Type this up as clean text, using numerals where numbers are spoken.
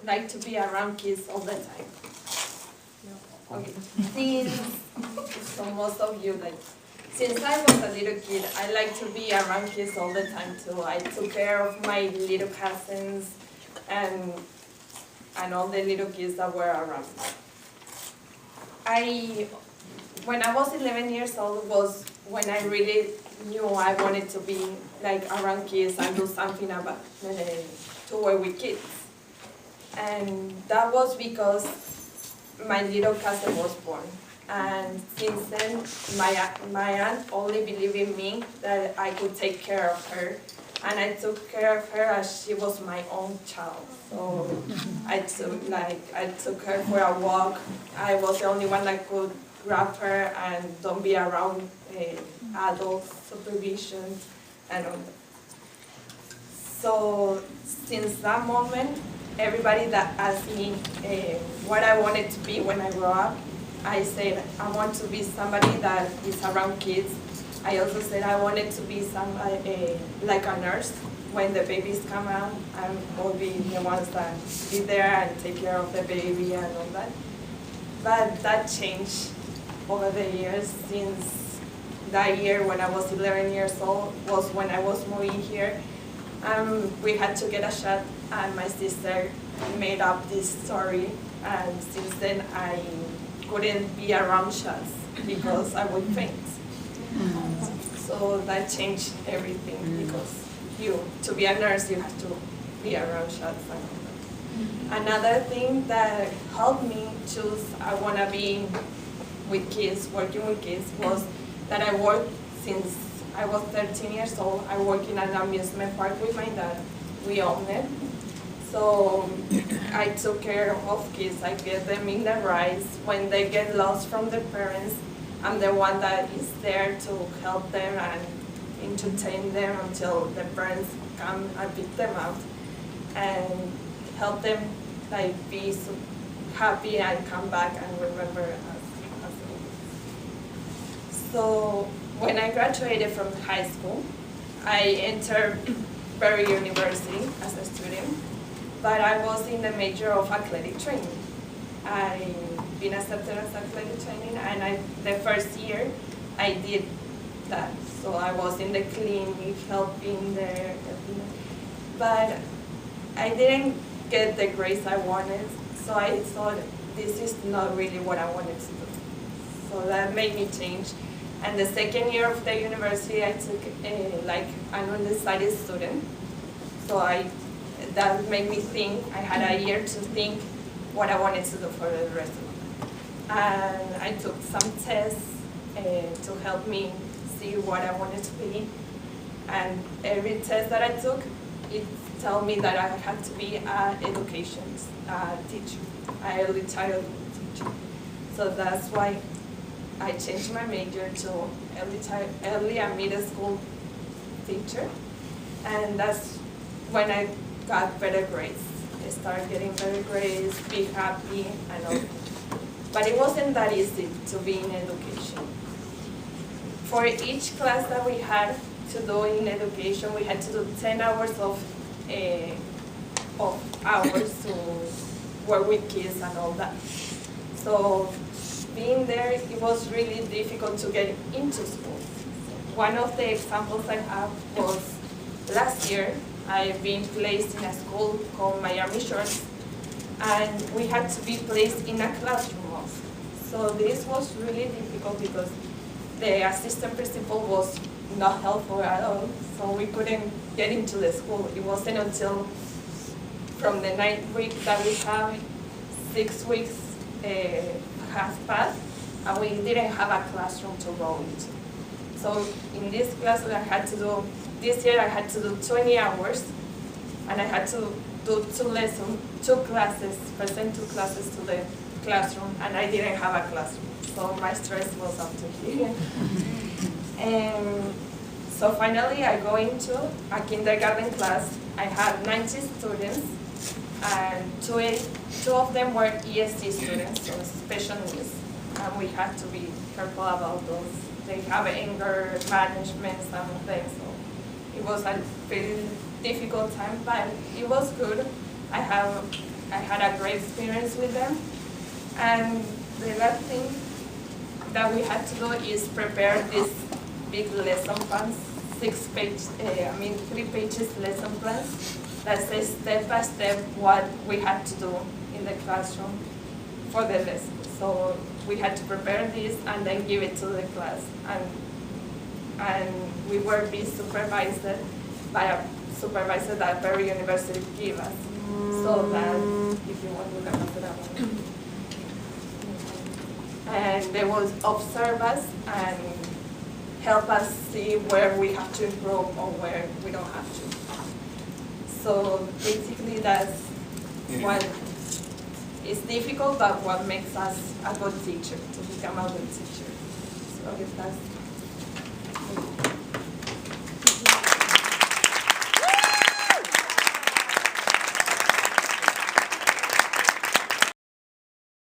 like to be around kids all the time? No. Okay. So most of you, like, since I was a little kid, I like to be around kids all the time too. I took care of my little cousins and all the little kids that were around. When I was 11 years old was when I really knew I wanted to be like around kids and do something about to work with kids. And that was because my little cousin was born. And since then, my aunt only believed in me that I could take care of her. And I took care of her as she was my own child. So I took her for a walk. I was the only one that could grab her and don't be around adult supervision and all that. So since that moment, everybody that asked me what I wanted to be when I grew up, I said I want to be somebody that is around kids. I also said I wanted to be somebody like a nurse. When the babies come out, I will be the ones that be there and take care of the baby and all that. But that changed over the years. Since that year when I was 11 years old was when I was moving here. We had to get a shot, and my sister made up this story, and since then I couldn't be around shots because I would faint. So that changed everything because to be a nurse, you have to be around shots and all that. Another thing that helped me choose I want to be with kids, working with kids, was that I worked since I was 13 years old. I work in an amusement park with my dad. We own it. So I took care of kids. I get them in the rides. When they get lost from their parents, I'm the one that is there to help them and entertain them until the parents come and pick them up and help them like be so happy and come back and remember us. So when I graduated from high school, I entered Berry University as a student, but I was in the major of athletic training. I've been accepted as athletic training, and the first year I did that. So I was in the clinic, helping there, but I didn't get the grades I wanted, so I thought this is not really what I wanted to do. So that made me change. And the second year of the university, I took like an undecided student. So that made me think. I had a year to think what I wanted to do for the rest of my life. And I took some tests to help me see what I wanted to be. And every test that I took, it told me that I had to be an education teacher, an early childhood teacher. So that's why I changed my major to early and middle school teacher, and that's when I got better grades. I started getting better grades, be happy, and all. But it wasn't that easy to be in education. For each class that we had to do in education, we had to do 10 hours of hours to work with kids and all that. So being there, it was really difficult to get into school. One of the examples I have was last year, I've been placed in a school called Miami Shores, and we had to be placed in a classroom also. So this was really difficult because the assistant principal was not helpful at all, so we couldn't get into the school. It wasn't until from the 9th week that we have 6 weeks has passed, and we didn't have a classroom to go into. So in this class this year I had to do 20 hours, and I had to do two classes, present 2 classes to the classroom, and I didn't have a classroom. So my stress was up to here. And so finally I go into a kindergarten class. I had 90 students, and two of them were ESC students, so special needs, and we had to be careful about those. They have anger management, some of them, so it was a very difficult time, but it was good. I have I had a great experience with them. And the last thing that we had to do is prepare this big lesson plans, 3 pages lesson plans that says step by step what we had to do in the classroom for the lesson. So we had to prepare this and then give it to the class. And we were being supervised by a supervisor that Perry University gave us. So that, if you want, we can pass it out. And they will observe us and help us see where we have to improve or where we don't have to. So basically that's what is difficult, but what makes us a good teacher, to become a good teacher. So if that's